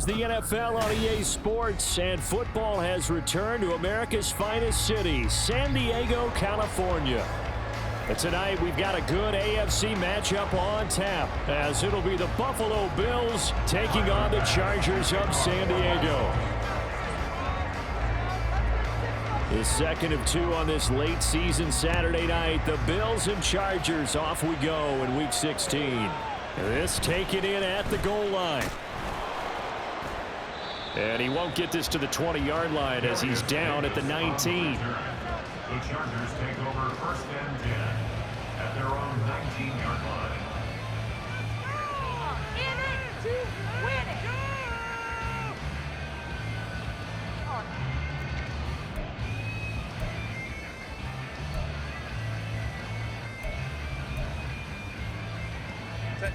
is the NFL on EA Sports, and football has returned to America's finest city, San Diego, California. But tonight, we've got a good AFC matchup on tap, as it'll be the Buffalo Bills taking on the Chargers of San Diego. The second of two on this late season Saturday night. The Bills and Chargers, off we go in Week 16. This taken in at the goal line. And he won't get this to the 20-yard line as he's down at the 19. The Chargers take over first and 10 at their own 19-yard line. In it to win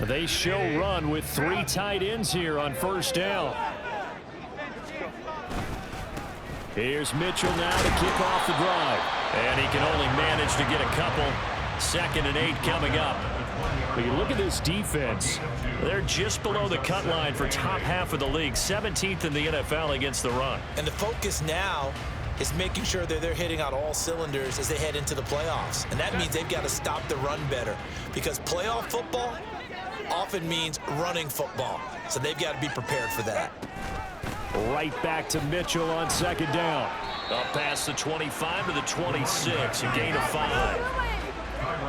it. They show run with three tight ends here on first down. Here's Mitchell now to kick off the drive. And he can only manage to get a couple. 2nd and 8 coming up. When you look at this defense, they're just below the cut line for top half of the league. 17th in the NFL against the run. And the focus now is making sure that they're hitting on all cylinders as they head into the playoffs. And that means they've got to stop the run better. Because playoff football often means running football. So they've got to be prepared for that. Right back to Mitchell on 2nd down. Up past the 25 to the 26, a gain of 5.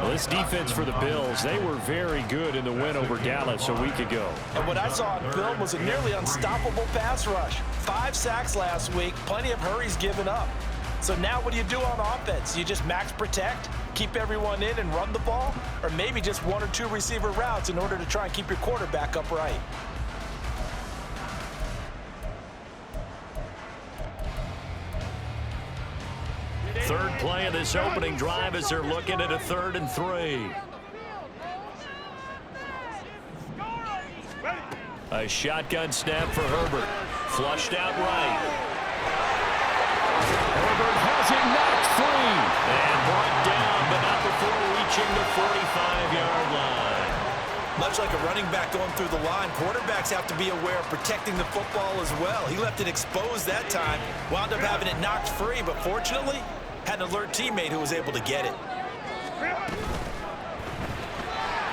Well, this defense for the Bills, they were very good in the win over Dallas a week ago. And what I saw on film was a nearly unstoppable pass rush. 5 sacks last week, plenty of hurries given up. So now what do you do on offense? You just max protect, keep everyone in and run the ball? Or maybe just 1 or 2 receiver routes in order to try and keep your quarterback upright? Third play of this opening drive as they're looking at a 3rd and 3. A shotgun snap for Herbert. Flushed out right. Herbert has it knocked free. And brought down, but not before reaching the 45-yard line. Much like a running back going through the line, quarterbacks have to be aware of protecting the football as well. He left it exposed that time, wound up having it knocked free, but fortunately, had an alert teammate who was able to get it.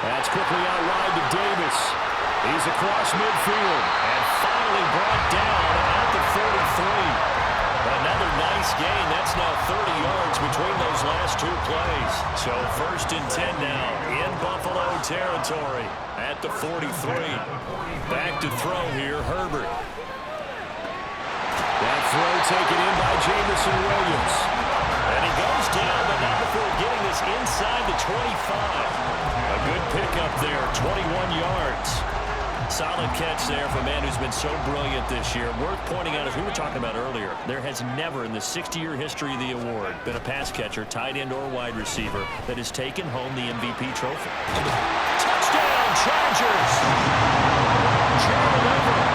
That's quickly out wide to Davis. He's across midfield and finally brought down at the 43. Another nice gain. That's now 30 yards between those last 2 plays. So 1st and 10 now in Buffalo territory at the 43. Back to throw here, Herbert. That throw taken in by Jameson Williams. And he goes down, but not before getting this inside the 25. A good pickup there, 21 yards. Solid catch there for a man who's been so brilliant this year. Worth pointing out, as we were talking about earlier, there has never in the 60-year history of the award been a pass catcher, tight end or wide receiver that has taken home the MVP trophy. Touchdown, Chargers! Gerald Everett,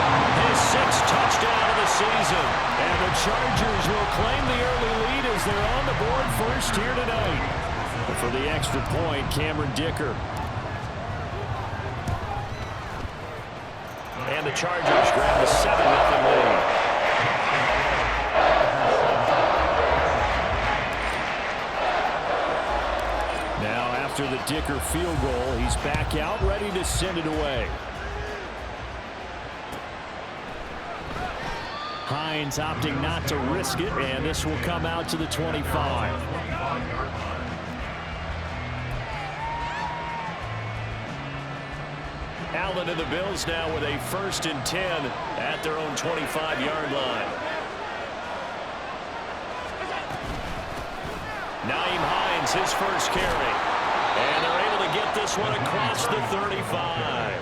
his 6th touchdown of the season. And the Chargers will claim the early lead as they're on the board first here tonight. But for the extra point, Cameron Dicker. And the Chargers grab a 7-0 lead. Now after the Dicker field goal, he's back out ready to send it away. Hines opting not to risk it, and this will come out to the 25. Allen and the Bills now with a 1st and 10 at their own 25-yard line. Nyheim Hines, his first carry. And they're able to get this one across the 35.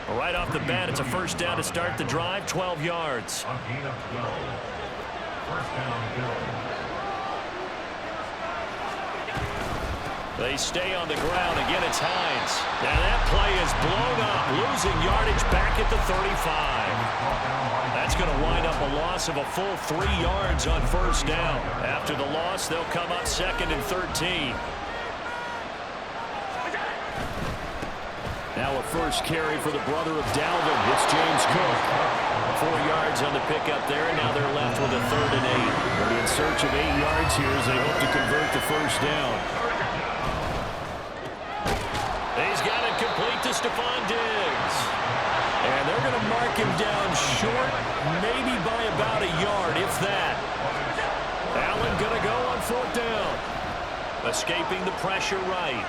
Right off the bat, it's a 1st down to start the drive, 12 yards. On gain of 12. First down, Bills. They stay on the ground. Again, it's Hines. Now that play is blown up, losing yardage back at the 35. That's going to wind up a loss of a full 3 yards on 1st down. After the loss, they'll come up 2nd and 13. Now a first carry for the brother of Dalvin. It's James Cook. 4 yards on the pickup there, and now they're left with a 3rd and 8. They're in search of 8 yards here as they hope to convert the first down. He's got it complete to Stephon Diggs. And they're going to mark him down short, maybe by about a yard, if that. Allen going to go on 4th down. Escaping the pressure right.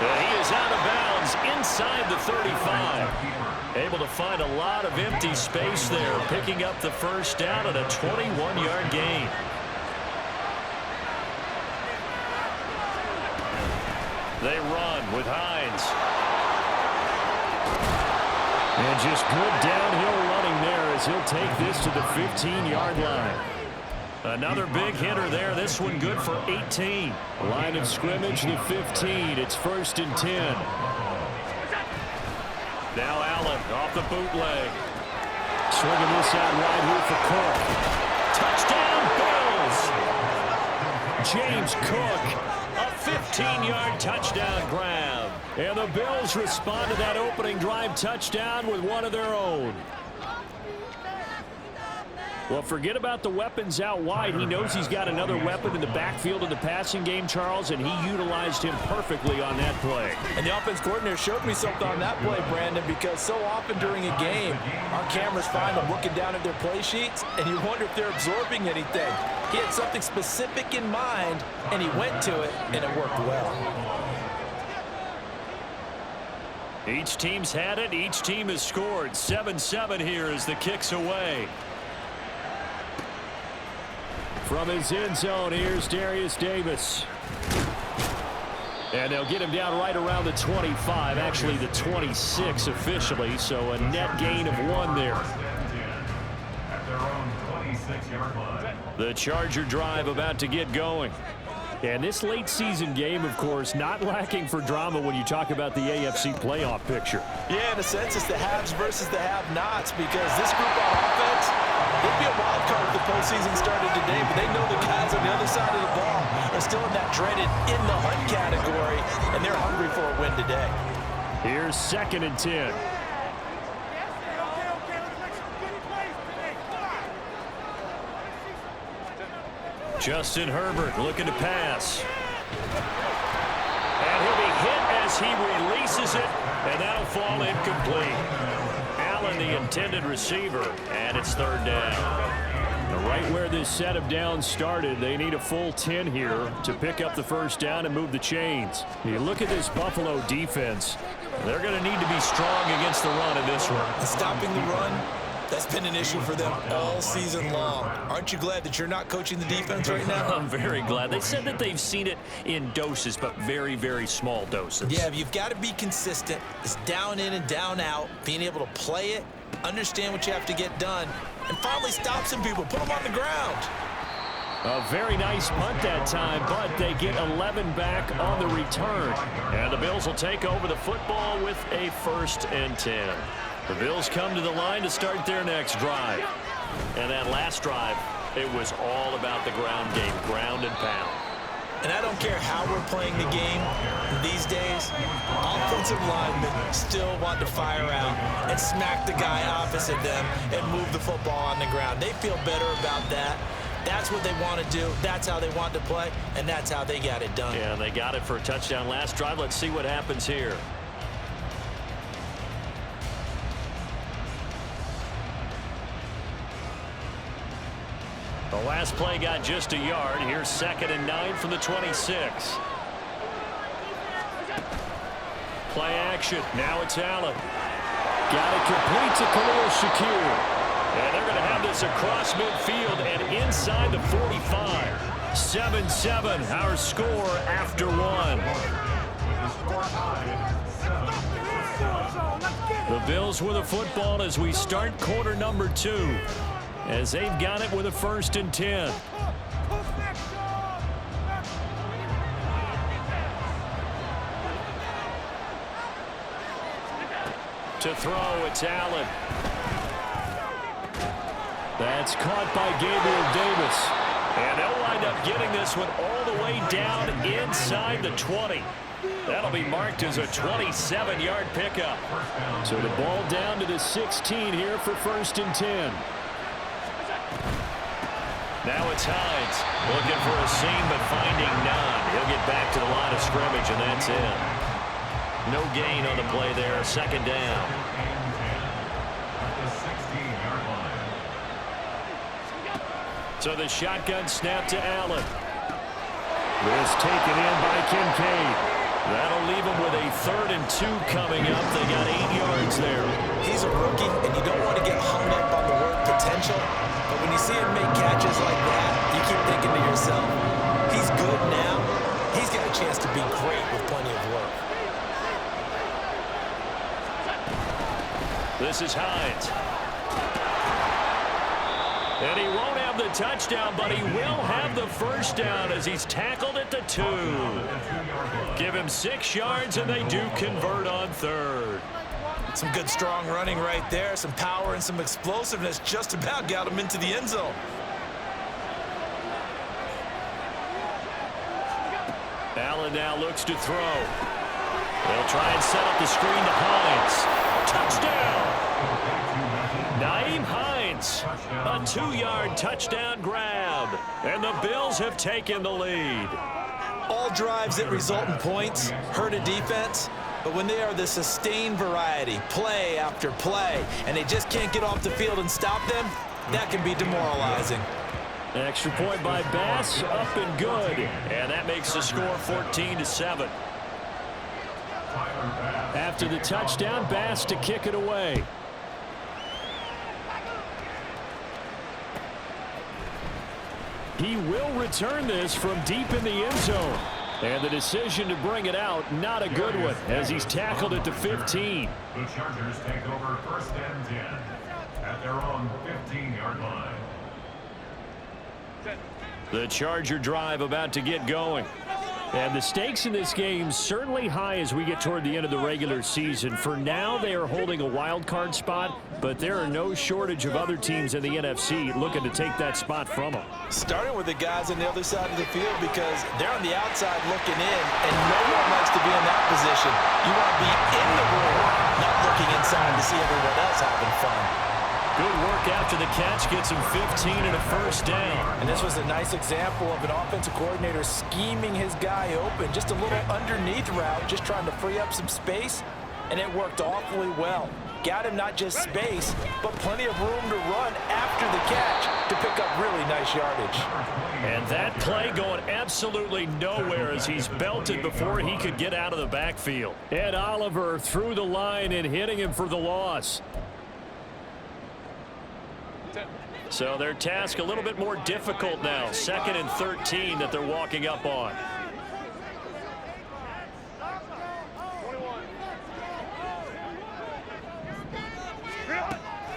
He is out of bounds inside the 35. Able to find a lot of empty space there, picking up the first down at a 21-yard gain. They run with Hines. And just good downhill running there as he'll take this to the 15-yard line. Another big hitter there. This one good for 18. Line of scrimmage, the 15. It's 1st and 10. Now Allen off the bootleg. Swinging this out wide here for Cook. Touchdown, Bills! James Cook, a 15-yard touchdown grab. And the Bills respond to that opening drive touchdown with one of their own. Well, forget about the weapons out wide. He knows he's got another weapon in the backfield in the passing game, Charles, and he utilized him perfectly on that play. And the offense coordinator showed me something on that play, Brandon, because so often during a game, our cameras find them looking down at their play sheets, and you wonder if they're absorbing anything. He had something specific in mind, and he went to it, and it worked well. Each team's had it. Each team has scored. 7-7 here as the kick's away. From his end zone, here's Darius Davis. And they'll get him down right around the 25, actually the 26 officially, so a net gain of 1 there. At their own 26-yard line. The Charger drive about to get going. And this late season game, of course, not lacking for drama when you talk about the AFC playoff picture. Yeah, in a sense, it's the haves versus the have-nots, because this group on offense, they'd be a wild card if the postseason started today, but they know the guys on the other side of the ball are still in that dreaded in the hunt category, and they're hungry for a win today. Here's 2nd and 10. Justin Herbert looking to pass. And he'll be hit as he releases it, and that'll fall incomplete. Allen, the intended receiver, and it's 3rd down. Right where this set of downs started, they need a full 10 here to pick up the first down and move the chains. You look at this Buffalo defense, they're going to need to be strong against the run in this one. And stopping the run, that's been an issue for them all season long. Aren't you glad that you're not coaching the defense right now? I'm very glad. They said that they've seen it in doses, but very, very small doses. Yeah, you've got to be consistent. It's down in and down out, being able to play it, understand what you have to get done, and finally stop some people, put them on the ground. A very nice punt that time, but they get 11 back on the return. And the Bills will take over the football with a 1st and 10. The Bills come to the line to start their next drive. And that last drive, it was all about the ground game, ground and pound. And I don't care how we're playing the game these days, offensive linemen still want to fire out and smack the guy opposite them and move the football on the ground. They feel better about that. That's what they want to do. That's how they want to play, and that's how they got it done. Yeah, they got it for a touchdown last drive. Let's see what happens here. The last play got just a yard. Here's 2nd and 9 from the 26. Play action. Now it's Allen. Got it complete to Khalil Shakir. And they're going to have this across midfield and inside the 45. 7-7, our score after 1. The Bills with the football as we start quarter number 2. As they've got it with a 1st and 10. To throw, it's Allen. That's caught by Gabriel Davis. And they'll wind up getting this one all the way down inside the 20. That'll be marked as a 27-yard pickup. So the ball down to the 16 here for 1st and 10. Now it's Hines looking for a seam but finding none. He'll get back to the line of scrimmage, and that's it. No gain on the play there. 2nd down. So the shotgun snap to Allen. This taken in by Kincaid. That'll leave him with a 3rd and 2 coming up. They got 8 yards there. He's a rookie, and you don't want to get hung up on the word potential. But when you see him make catches like that, you keep thinking to yourself, he's good now. He's got a chance to be great with plenty of work. This is Hines. And he won't have the touchdown, but he will have the 1st down as he's tackled at the 2. Give him 6 yards, and they do convert on 3rd. Some good strong running right there. Some power and some explosiveness just about got him into the end zone. Allen now looks to throw. They'll try and set up the screen to Hines. Touchdown! Nyheim Hines, a 2-yard touchdown grab. And the Bills have taken the lead. All drives that result in points hurt a defense. But when they are the sustained variety, play after play, and they just can't get off the field and stop them, that can be demoralizing. Extra point by Bass, up and good. And that makes the score 14-7. After the touchdown, Bass to kick it away. He will return this from deep in the end zone. And the decision to bring it out, not a good one, as he's tackled at the 15. The Chargers take over 1st and 10 at their own 15-yard line. The Charger drive about to get going. And the stakes in this game certainly high as we get toward the end of the regular season. For now, they are holding a wild card spot, but there are no shortage of other teams in the NFC looking to take that spot from them. Starting with the guys on the other side of the field because they're on the outside looking in, and no one likes to be in that position. You want to be in the room, not looking inside to see everyone else having fun. Good work after the catch, gets him 15 and a 1st down. And this was a nice example of an offensive coordinator scheming his guy open. Just a little underneath route, just trying to free up some space, and it worked awfully well. Got him not just space, but plenty of room to run after the catch to pick up really nice yardage. And that play going absolutely nowhere as he's belted before he could get out of the backfield. Ed Oliver through the line and hitting him for the loss. So their task a little bit more difficult now. 2nd and 13 that they're walking up on.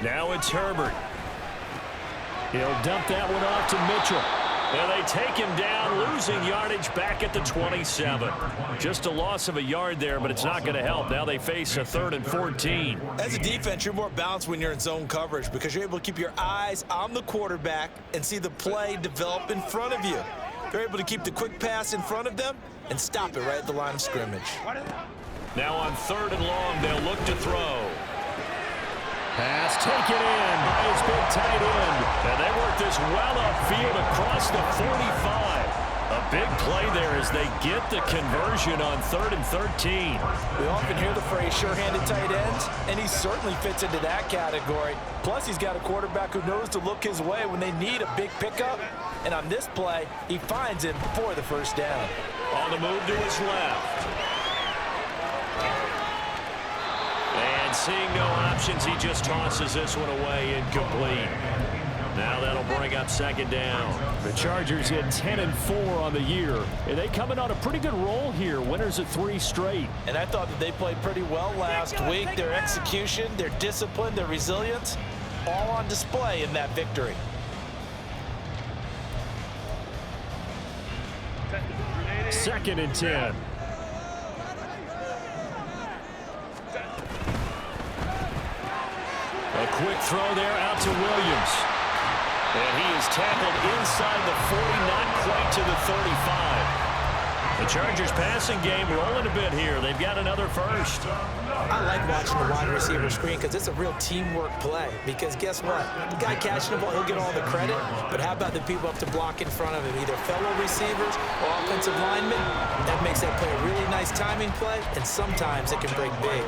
Now it's Herbert. He'll dump that one off to Mitchell. And they take him down, losing yardage back at the 27. Just a loss of a yard there, but it's not going to help. Now they face a 3rd and 14. As a defense, you're more balanced when you're in zone coverage because you're able to keep your eyes on the quarterback and see the play develop in front of you. They're able to keep the quick pass in front of them and stop it right at the line of scrimmage. Now on 3rd and long, they'll look to throw. Pass taken in by his big tight end. And they work this well upfield across the 45. A big play there as they get the conversion on 3rd and 13. We often hear the phrase sure-handed tight ends, and he certainly fits into that category. Plus, he's got a quarterback who knows to look his way when they need a big pickup. And on this play, he finds him for the 1st down. On the move to his left. And seeing no options, he just tosses this one away incomplete. Now that'll bring up 2nd down. The Chargers hit 10 and 4 on the year, and they coming on a pretty good roll here. Winners of 3 straight. And I thought that they played pretty well last week. Their execution, their discipline, their resilience, all on display in that victory. Second and 10. A quick throw there out to Williams. And he is tackled inside the 40, not quite to the 35. The Chargers passing game rolling a bit here. They've got another first. I like watching the wide receiver screen because it's a real teamwork play. Because guess what? The guy catching the ball, he'll get all the credit. But how about the people up to block in front of him, either fellow receivers or offensive linemen? That makes that play a really nice timing play, and sometimes it can break big.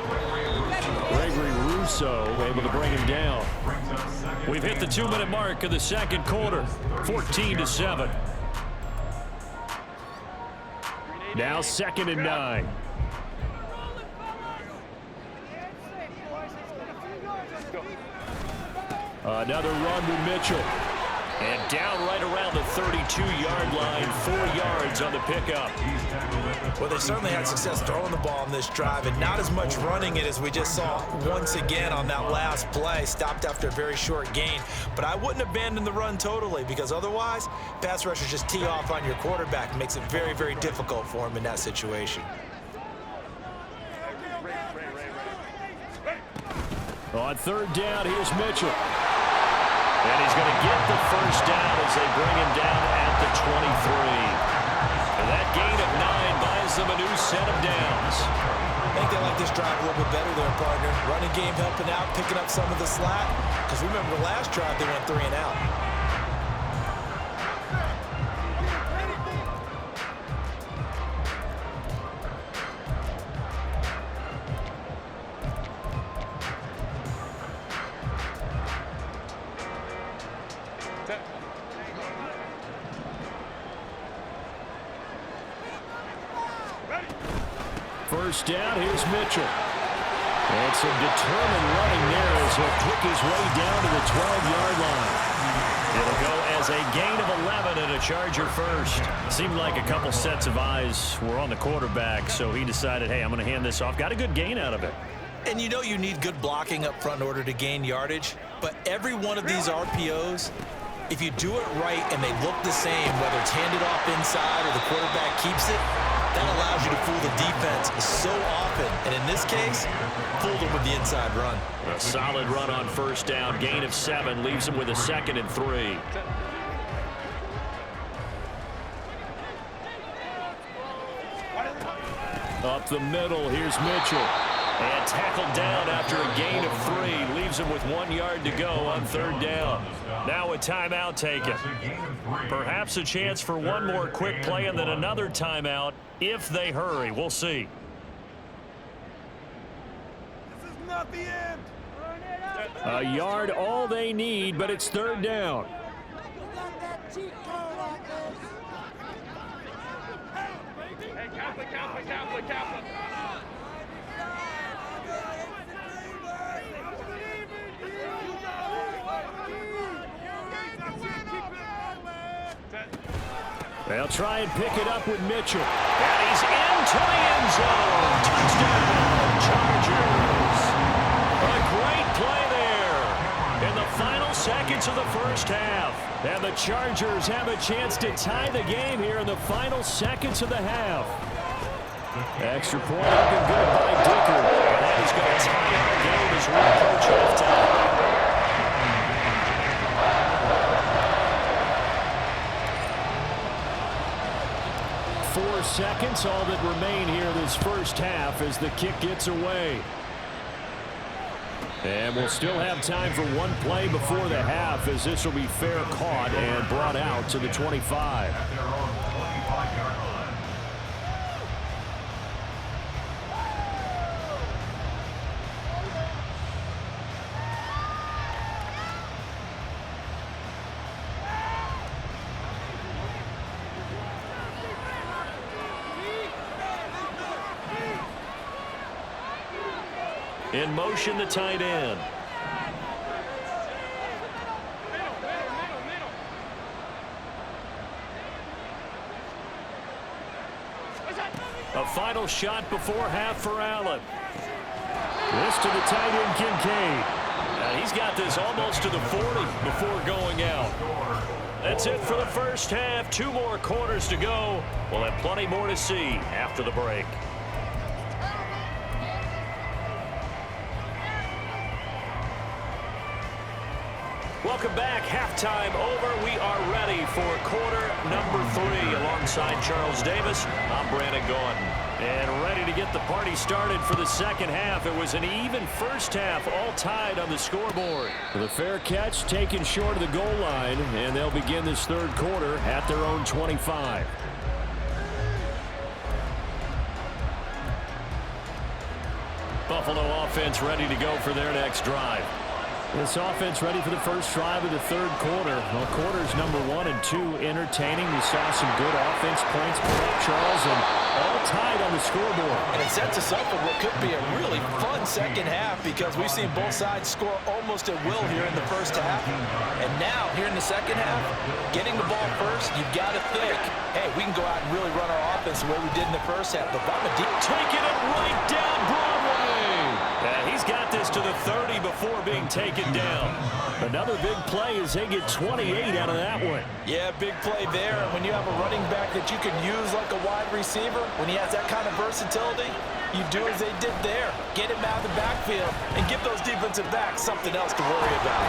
Gregory Rousseau able to bring him down. We've hit the 2-minute mark of the second quarter, 14-7. Now 2nd and 9. Another run with Mitchell. And down right around the 32-yard line, 4 yards on the pickup. Well, they certainly had success throwing the ball on this drive, and not as much running it as we just saw once again on that last play. Stopped after a very short gain. But I wouldn't abandon the run totally, because otherwise, pass rushers just tee off on your quarterback. It makes it very, very difficult for him in that situation. On 3rd down, here's Mitchell. And he's going to get the first down as they bring him down at the 23. And that gain of 9 buys them a new set of downs. I think they like this drive a little bit better there, partner. Running game helping out, picking up some of the slack. Because remember, the last drive, they went 3 and out. First down, here's Mitchell. And some determined running there as he'll pick his way down to the 12-yard line. It'll go as a gain of 11 and a Charger first. Seemed like a couple sets of eyes were on the quarterback, so he decided, hey, I'm going to hand this off. Got a good gain out of it. And you know you need good blocking up front in order to gain yardage, but every one of these RPOs, if you do it right and they look the same, whether it's handed off inside or the quarterback keeps it, that allows you to fool the defense so often. And in this case, fooled them with the inside run. A solid run on first down. Gain of 7 leaves him with a 2nd and 3. Up the middle, here's Mitchell. And tackled down after a gain of 3. Leaves him with 1 yard to go on 3rd down. Now a timeout taken. Perhaps a chance for one more quick play and then another timeout if they hurry. We'll see. This is not the end. A yard all they need, but it's 3rd down. They'll try and pick it up with Mitchell. And he's into the end zone. Touchdown, Chargers. A great play there in the final seconds of the first half. And the Chargers have a chance to tie the game here in the final seconds of the half. Extra point up and good by Dicker. And that is going to tie our game as we approach halftime. 4 seconds, all that remain here this first half as the kick gets away. And we'll still have time for one play before the half as this will be fair caught and brought out to the 25. At their own 25-yard line. In motion, the tight end. A final shot before half for Allen. This to the tight end, Kincaid. Now he's got this almost to the 40 before going out. That's it for the first half. 2 more quarters to go. We'll have plenty more to see after the break. Welcome back. Halftime over. We are ready for quarter number 3. Alongside Charles Davis, I'm Brandon Gaudin. And ready to get the party started for the second half. It was an even first half, all tied on the scoreboard. The fair catch taken short of the goal line, and they'll begin this third quarter at their own 25. Buffalo offense ready to go for their next drive. This offense ready for the first drive of the third quarter. Well, quarters number 1 and 2 entertaining. We saw some good offense points put up, Charles, and all tied on the scoreboard. And it sets us up for what could be a really fun second half because we've seen both sides score almost at will here in the first half. And now, here in the second half, getting the ball first, you've got to think, hey, we can go out and really run our offense the way we did in the first half. But I'm taking it right down Broadway. Yeah, he's got this to the 30 before being taken down. Another big play as they get 28 out of that one. Yeah, big play there. And when you have a running back that you can use like a wide receiver, when he has that kind of versatility, you do as they did there. Get him out of the backfield and give those defensive backs something else to worry about.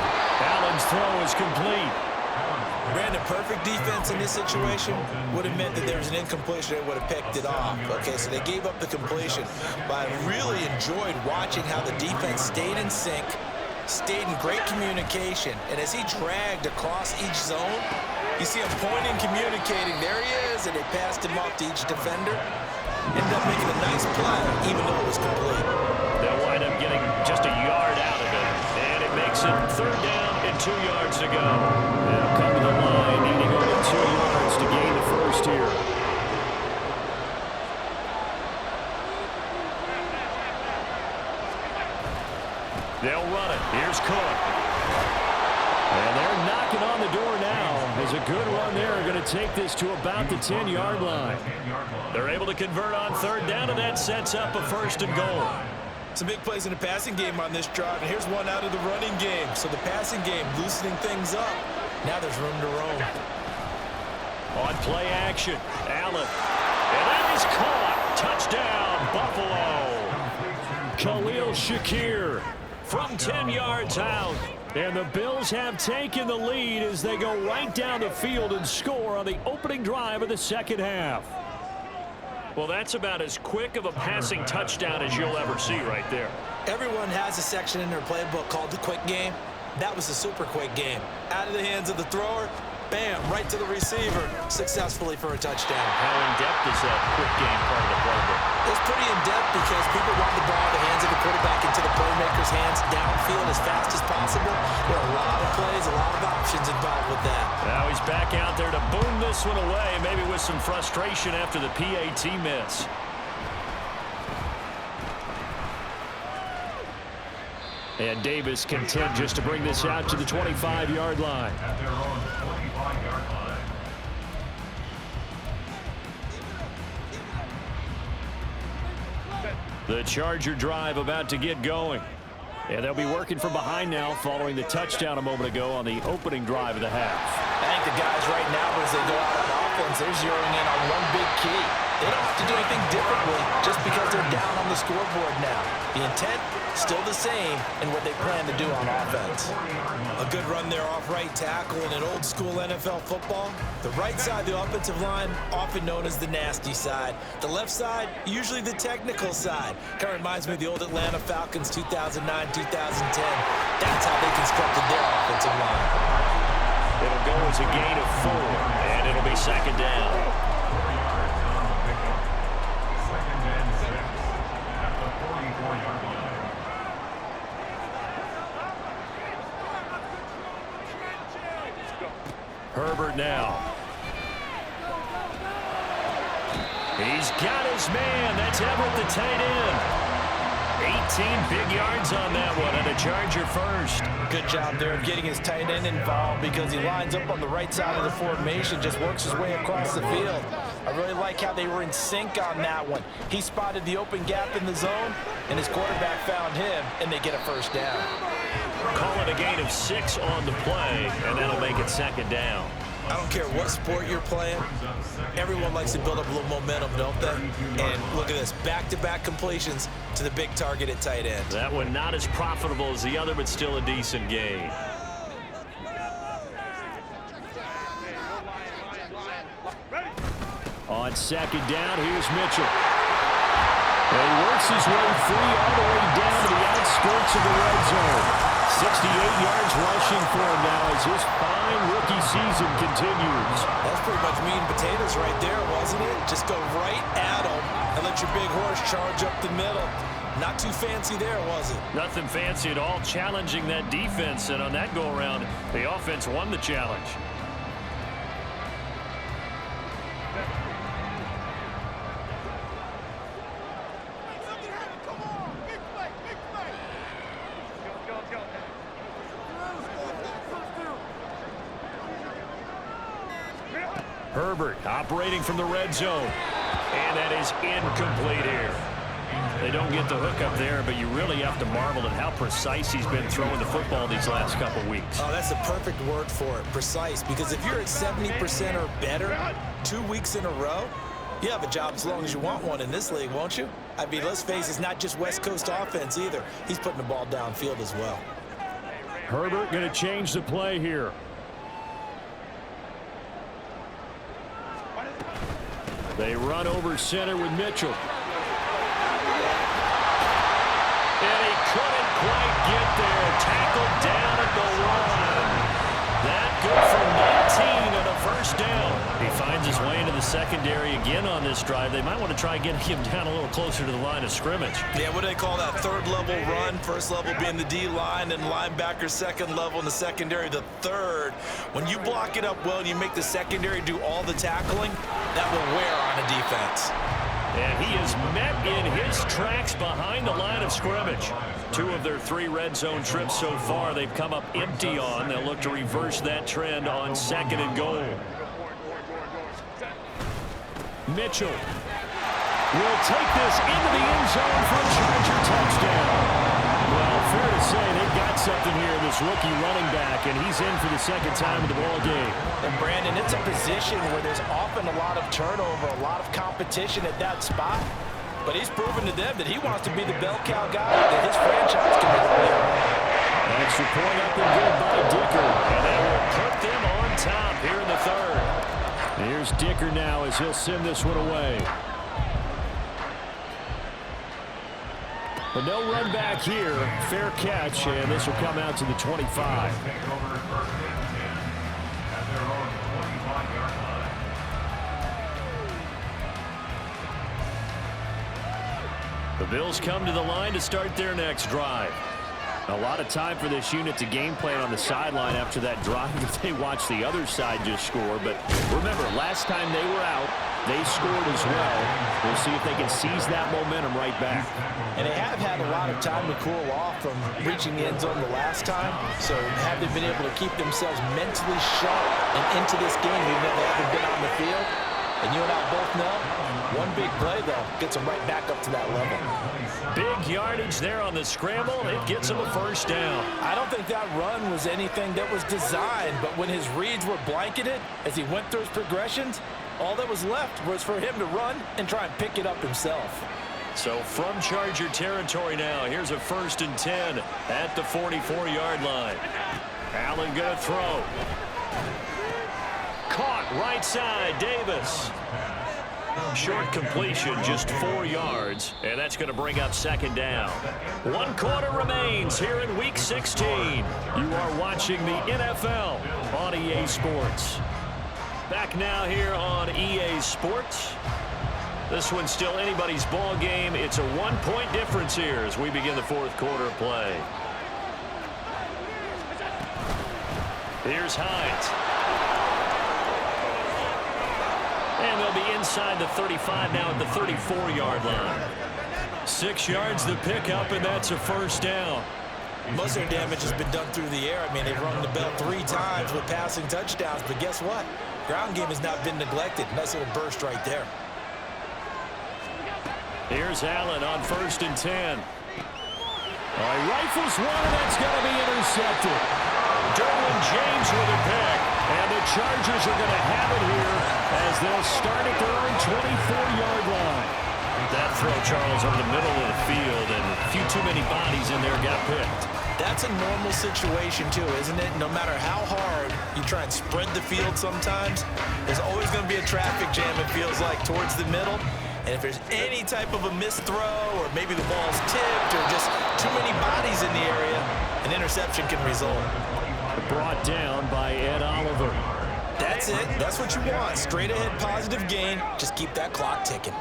Allen's throw is complete. Brandon, perfect defense in this situation would have meant that there was an incompletion. They would have picked it off. Okay, so they gave up the completion. But I really enjoyed watching how the defense stayed in sync, stayed in great communication. And as he dragged across each zone, you see him pointing, communicating. There he is, and they passed him off to each defender. Ended up making a nice play, even though it was complete. They'll wind up getting just a yard out of it. And it makes it third down and 2 yards to go. They'll come to the line, needing only 2 yards to gain the first here. They'll run it. Here's Cook. And they're knocking on the door now. There's a good run there. Going to take this to about the 10-yard line. They're able to convert on third down, and that sets up a first and goal. Some big plays in the passing game on this drive, and here's one out of the running game. So the passing game loosening things up. Now there's room to roam. On play action, Allen. And that is caught. Touchdown, Buffalo. Khalil Shakir from 10 yards out. And the Bills have taken the lead as they go right down the field and score on the opening drive of the second half. Well, that's about as quick of a passing touchdown as you'll ever see right there. Everyone has a section in their playbook called the quick game. That was the super quick game. Out of the hands of the thrower, bam, right to the receiver, successfully for a touchdown. How in-depth is that quick game part of the playbook? It's pretty in-depth because people want the ball in the hands of the quarterback into the playmaker's hands downfield as fast as possible. There are a lot of plays, a lot of options involved with that. Now he's back out there to boom this one away, maybe with some frustration after the PAT miss. And Davis content just to bring this out to the 25-yard line. At their own 25-yard line. The Charger drive about to get going. And they'll be working from behind now following the touchdown a moment ago on the opening drive of the half. I think the guys right now, as they go out on offense, they're zeroing in on one big key. They don't have to do anything differently just because they're down on the scoreboard now. The intent, still the same in what they plan to do on offense. A good run there off right tackle in an old school NFL football. The right side of the offensive line, often known as the nasty side. The left side, usually the technical side. Kind of reminds me of the old Atlanta Falcons 2009-2010. That's how they constructed their offensive line. It'll go as a gain of 4, and it'll be second down. Herbert now. He's got his man. That's Everett, the tight end. 18 big yards on that one, and a Charger first. Good job there of getting his tight end involved because he lines up on the right side of the formation, just works his way across the field. I really like how they were in sync on that one. He spotted the open gap in the zone, and his quarterback found him, and they get a first down. Call it a gain of 6 on the play, and that'll make it second down. I don't care what sport you're playing. Everyone likes to build up a little momentum, don't they? And look at this, back-to-back completions to the big target at tight end. That one not as profitable as the other, but still a decent gain. On second down, here's Mitchell. And he works his way free all the way down to the outskirts of the red zone. 68 yards rushing for him now as his fine rookie season continues. That's pretty much meat and potatoes right there, wasn't it? Just go right at him and let your big horse charge up the middle. Not too fancy there, was it? Nothing fancy at all, challenging that defense. And on that go-around, the offense won the challenge. Herbert operating from the red zone. And that is incomplete here. They don't get the hook up there, but you really have to marvel at how precise he's been throwing the football these last couple weeks. Oh, that's a perfect word for it, precise. Because if you're at 70% or better 2 weeks in a row, you have a job as long as you want one in this league, won't you? I mean, let's face it, it's not just West Coast offense either. He's putting the ball downfield as well. Herbert going to change the play here. They run over center with Mitchell. And he couldn't quite get there. Tackled down at the 1. That good for 19 and a first down. He finds his way into the secondary again on this drive. They might want to try getting him down a little closer to the line of scrimmage. Yeah, what do they call that? Third level run. First level being the D-line and linebacker. Second level in the secondary, the third. When you block it up well and you make the secondary do all the tackling, that will wear on a defense. And he is met in his tracks behind the line of scrimmage. 2 of their 3 red zone trips so far they've come up empty on. They'll look to reverse that trend on 2nd and goal. Mitchell will take this into the end zone for a Charger touchdown. Well, fair to say they've got something here, this rookie running back, and he's in for the 2nd time in the ball game. And Brandon, it's a position where there's often a lot of turnover, a lot of competition at that spot. But he's proven to them that he wants to be the bell cow guy that his franchise can rely on. Extra point up and good by Dicker. And that will put them on top here in the 3rd. Here's Dicker now as he'll send this one away. But no run back here. Fair catch, and this will come out to the 25. The Bills come to the line to start their next drive. A lot of time for this unit to game plan on the sideline after that drive if they watch the other side just score. But remember, last time they were out, they scored as well. We'll see if they can seize that momentum right back. And they have had a lot of time to cool off from reaching the end zone the last time. So have they been able to keep themselves mentally sharp and into this game even though they haven't been on the field? And you and I both know, one big play, though, gets them right back up to that level. Big yardage there on the scramble. It gets them a first down. I don't think that run was anything that was designed, but when his reads were blanketed, as he went through his progressions, all that was left was for him to run and try and pick it up himself. So from Charger territory now, here's a 1st and 10 at the 44-yard line. Allen going to throw. Caught right side, Davis. Short completion, just 4 yards, and that's going to bring up 2nd down. 1 quarter remains here in Week 16. You are watching the NFL on EA Sports. Back now here on EA Sports. This one's still anybody's ball game. It's a 1-point difference here as we begin the 4th quarter of play. Here's Hines. And they'll be inside the 35 now at the 34-yard line. 6 yards the pickup, and that's a first down. Most of their damage has been done through the air. I mean, they've rung the bell 3 times with passing touchdowns, but guess what? Ground game has not been neglected. Nice little burst right there. Here's Allen on 1st and 10. He rifles one, and that's going to be intercepted. Derwin James with a pick. And the Chargers are going to have it here as they'll start at their own 24-yard line. That throw, Charles, over the middle of the field, and a few too many bodies in there got picked. That's a normal situation, too, isn't it? No matter how hard you try and spread the field sometimes, there's always going to be a traffic jam, it feels like, towards the middle. And if there's any type of a missed throw, or maybe the ball's tipped, or just too many bodies in the area, an interception can result. Brought down by Ed Oliver. That's it. That's what you want. Straight ahead positive gain. Just keep that clock ticking.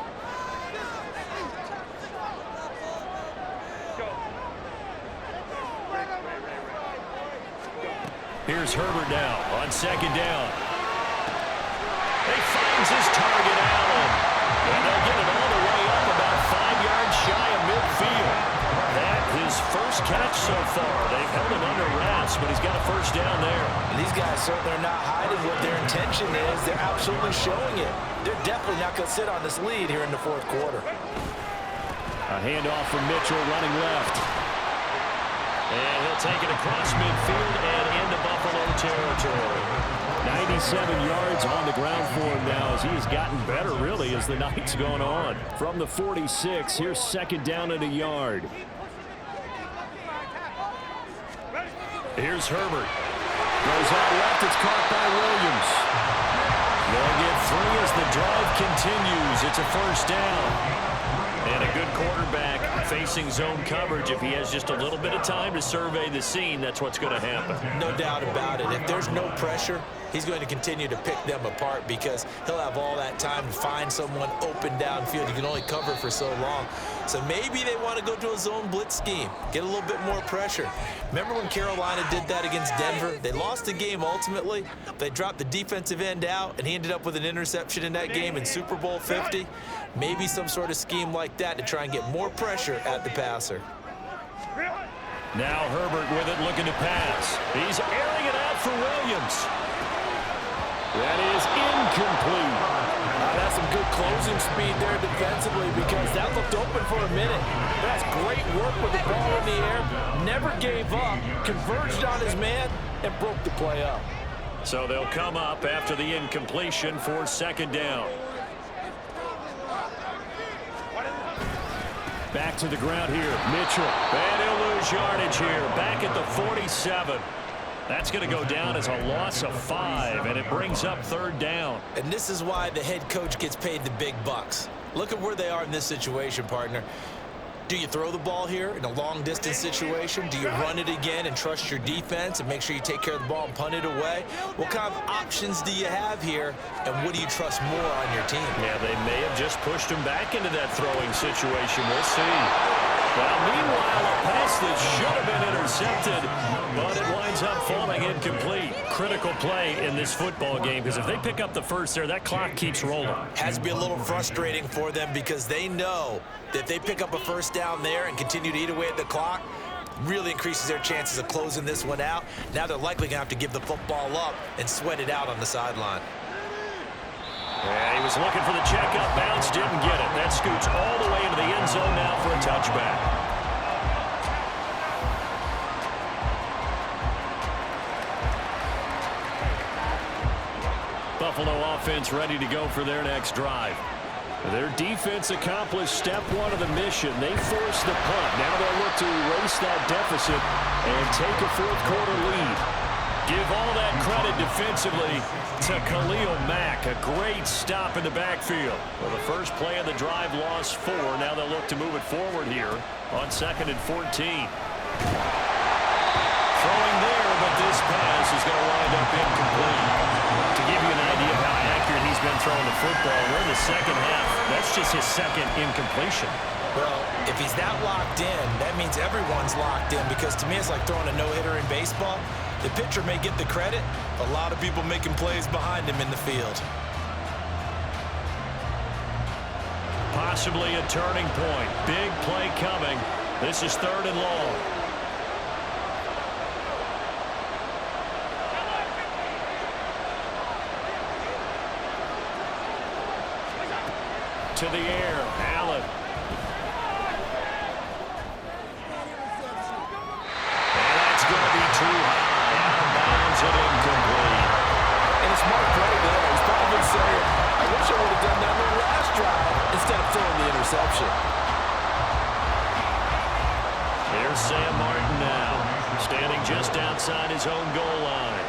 Here's Herbert now on second down. He finds his target, Allen. And they'll get it all the way up about 5 yards shy of midfield. That his first catch so far. They've held him under wraps, but he's got a first down there. And these guys certainly are not hiding what their intention is. They're absolutely showing it. They're definitely not going to sit on this lead here in the fourth quarter. A handoff from Mitchell running left. And he'll take it across midfield and into Buffalo territory. 97 yards on the ground for him now as he's gotten better, really, as the night's gone on. From the 46, here's second down and a yard. Here's Herbert. Goes out left. It's caught by Williams. They'll get three as the drive continues. It's a first down. And a good quarterback facing zone coverage. If he has just a little bit of time to survey the scene, that's what's going to happen. No doubt about it. If there's no pressure, he's going to continue to pick them apart because he'll have all that time to find someone open downfield. You can only cover for so long. So maybe they want to go to a zone blitz scheme, get a little bit more pressure. Remember when Carolina did that against Denver? They lost the game ultimately. They dropped the defensive end out, and he ended up with an interception in that game in Super Bowl 50. Maybe some sort of scheme like that to try and get more pressure at the passer. Now Herbert with it, looking to pass. He's airing it out for Williams. That is incomplete. That's some good closing speed there defensively because that looked open for a minute. That's great work with the ball in the air. Never gave up, converged on his man, and broke the play up. So they'll come up after the incompletion for second down. Back to the ground here, Mitchell. And he'll lose yardage here, back at the 47. That's going to go down as a loss of 5, and it brings up third down. And this is why the head coach gets paid the big bucks. Look at where they are in this situation, partner. Do you throw the ball here in a long-distance situation? Do you run it again and trust your defense and make sure you take care of the ball and punt it away? What kind of options do you have here, and what do you trust more on your team? Yeah, they may have just pushed him back into that throwing situation. We'll see. Well, meanwhile, a pass that should have been intercepted, but it winds up falling incomplete. Critical play in this football game because if they pick up the first there, that clock keeps rolling. Has to be a little frustrating for them because they know that if they pick up a first down there and continue to eat away at the clock, really increases their chances of closing this one out. Now they're likely going to have to give the football up and sweat it out on the sideline. And he was looking for the checkup bounce, didn't get it. That scoots all the way into the end zone now for a touchback. Buffalo offense ready to go for their next drive. Their defense accomplished step one of the mission. They forced the punt. Now they'll look to erase that deficit and take a fourth quarter lead. Give all that credit defensively to Khalil Mack. A great stop in the backfield. Well, the first play of the drive lost 4. Now they'll look to move it forward here on 2nd and 14. Throwing there, but this pass is going to wind up incomplete. To give you an idea of how accurate he's been throwing the football, we're in the second half. That's just his second incompletion. Well, if he's that locked in, that means everyone's locked in because to me it's like throwing a no-hitter in baseball. The pitcher may get the credit, a lot of people making plays behind him in the field. Possibly a turning point. Big play coming. This is 3rd and long. To the air, Allen. And that's going to be too high. Out of bounds and incomplete. And a smart play there. He's probably saying, I wish I would have done that in the last drive instead of throwing the interception. interception. Here's Sam Martin now, standing just outside his own goal line.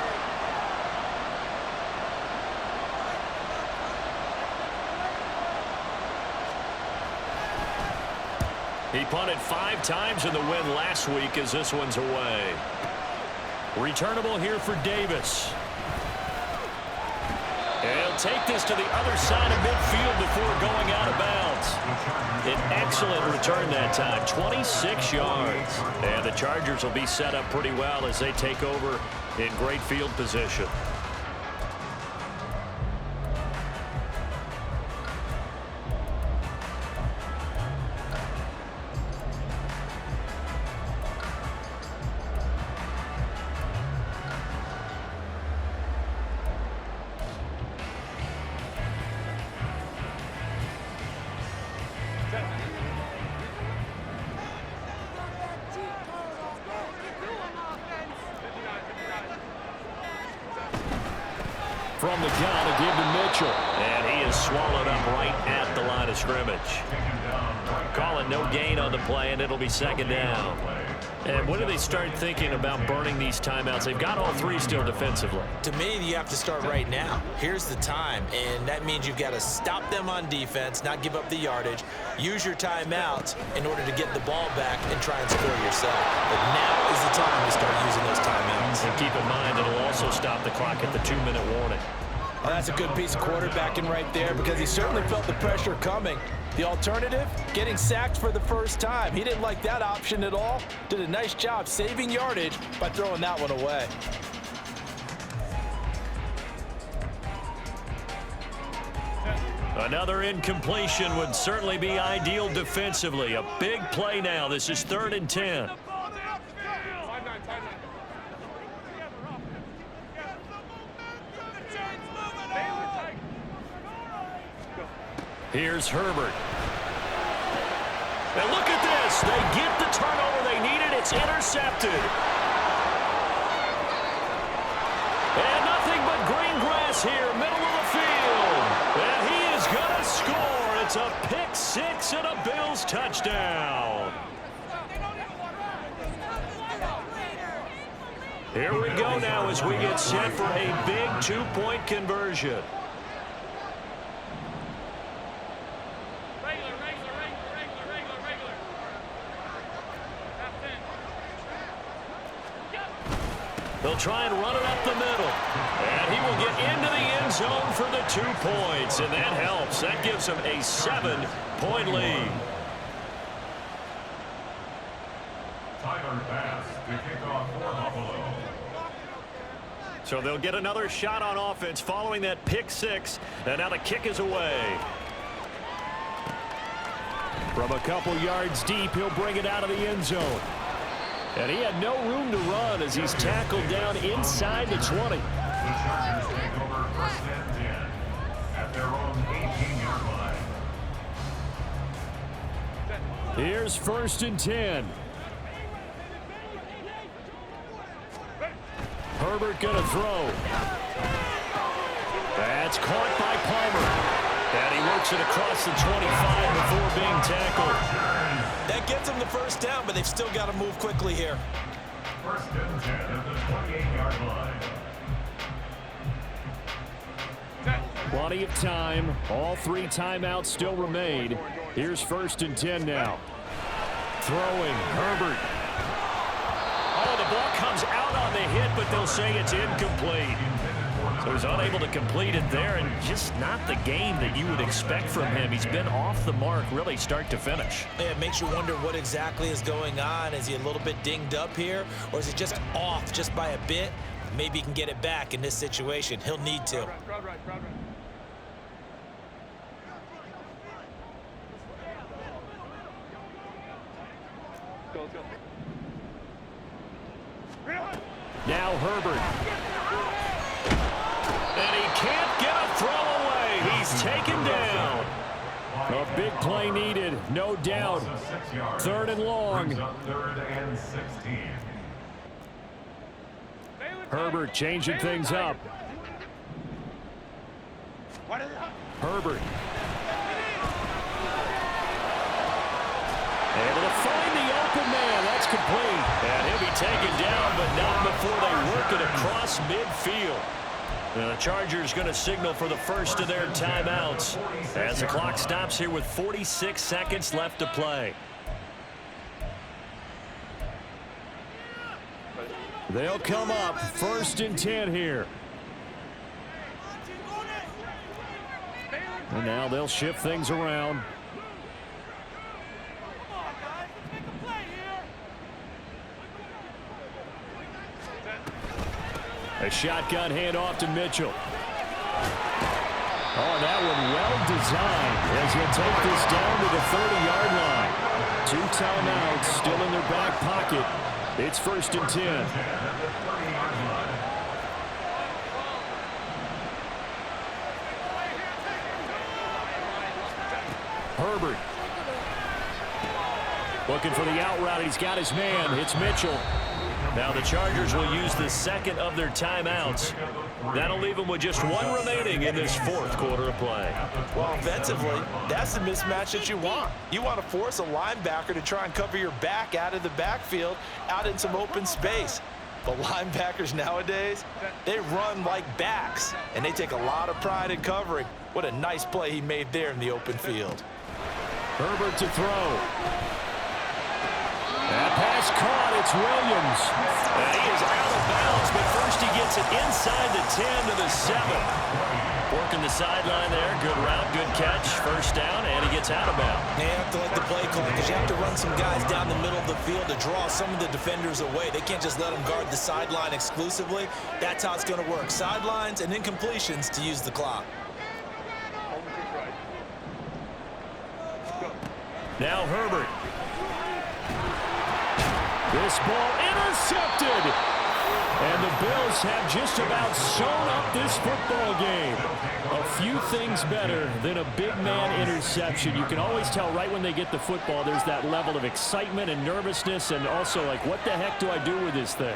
He punted 5 times in the win last week as this one's away. Returnable here for Davis. He'll take this to the other side of midfield before going out of bounds. An excellent return that time, 26 yards. And the Chargers will be set up pretty well as they take over in great field position. From the gun, a give to Mitchell. And he is swallowed up right at the line of scrimmage. Calling no gain on the play, and it'll be second down. And when do they start thinking about burning these timeouts? They've got all 3 still defensively. To me, you have to start right now. Here's the time, and that means you've got to stop them on defense, not give up the yardage, use your timeouts in order to get the ball back and try and score yourself. But now is the time to start using those timeouts. And keep in mind, it'll also stop the clock at the 2-minute warning. Well, that's a good piece of quarterbacking right there because he certainly felt the pressure coming. The alternative, getting sacked for the first time. He didn't like that option at all. Did a nice job saving yardage by throwing that one away. Another incompletion would certainly be ideal defensively. A big play now. This is 3rd and 10. Here's Herbert. And look at this. They get the turnover they needed. It's intercepted. And nothing but green grass here, middle of the field. And he is going to score. It's a pick 6 and a Bills touchdown. Here we go now as we get set for a big 2-point conversion. They'll try and run it up the middle. And he will get into the end zone for the 2 points. And that helps. That gives them a 7-point lead. Tyler Bass to kick off for Buffalo. So they'll get another shot on offense following that pick 6. And now the kick is away. From a couple yards deep, he'll bring it out of the end zone. And he had no room to run as he's tackled down inside the 20. The Chargers take over 1st and 10 at their own 18-yard line. Here's 1st and 10. Herbert gonna throw. That's caught by Palmer. And he works it across the 25 before being tackled. That gets them the first down, but they've still got to move quickly here. 1st and 10 at the 28-yard line. Plenty of time. All 3 timeouts still remain. Here's 1st and 10 now. Throwing, Herbert. Oh, the ball comes out on the hit, but they'll say it's incomplete. So he's unable to complete it there, and just not the game that you would expect from him. He's been off the mark really start to finish. Yeah, it makes you wonder what exactly is going on. Is he a little bit dinged up here, or is it just off just by a bit? Maybe he can get it back in this situation. He'll need to. Now Herbert. And he can't get a throw away. He's taken down. A big play needed, no doubt. 3rd and long. 3rd and 16. Herbert changing things up. Herbert. Able to find the open man. That's complete. And he'll be taken down, but not before they work it across midfield. The Chargers going to signal for the first of their timeouts as the clock stops here with 46 seconds left to play. They'll come up 1st and 10 here. And now they'll shift things around. A shotgun handoff to Mitchell. Oh, that one well designed as he'll take this down to the 30-yard line. 2 timeouts still in their back pocket. It's 1st and 10. Herbert. Looking for the out route. He's got his man. It's Mitchell. Now the Chargers will use the second of their timeouts. That'll leave them with just 1 remaining in this 4th quarter of play. Well, offensively, that's the mismatch that you want. You want to force a linebacker to try and cover your back out of the backfield, out in some open space. But linebackers nowadays, they run like backs, and they take a lot of pride in covering. What a nice play he made there in the open field. Herbert to throw. That pass caught. It's Williams. And he is out of bounds, but first he gets it inside the 10 to the 7. Working the sideline there. Good route, good catch. First down, and he gets out of bounds. You have to like the play call because you have to run some guys down the middle of the field to draw some of the defenders away. They can't just let them guard the sideline exclusively. That's how it's going to work. Sidelines and incompletions to use the clock. Now Herbert. This ball intercepted. And the Bills have just about sewn up this football game. A few things better than a big man interception. You can always tell right when they get the football, there's that level of excitement and nervousness and also like, what the heck do I do with this thing?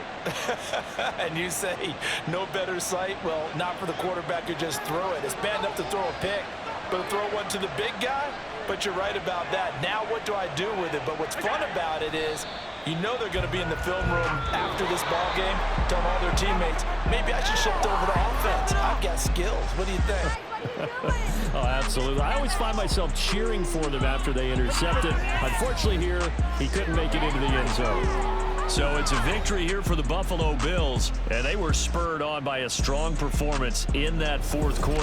And you say no better sight? Well, not for the quarterback who just throw it. It's bad enough to throw a pick, but to throw one to the big guy? But you're right about that. Now what do I do with it? But what's fun about it is you know they're going to be in the film room after this ball game, telling all their teammates, maybe I should shift over to offense. I've got skills. What do you think? Oh, absolutely. I always find myself cheering for them after they intercept it. Unfortunately here, he couldn't make it into the end zone. So it's a victory here for the Buffalo Bills, and they were spurred on by a strong performance in that 4th quarter.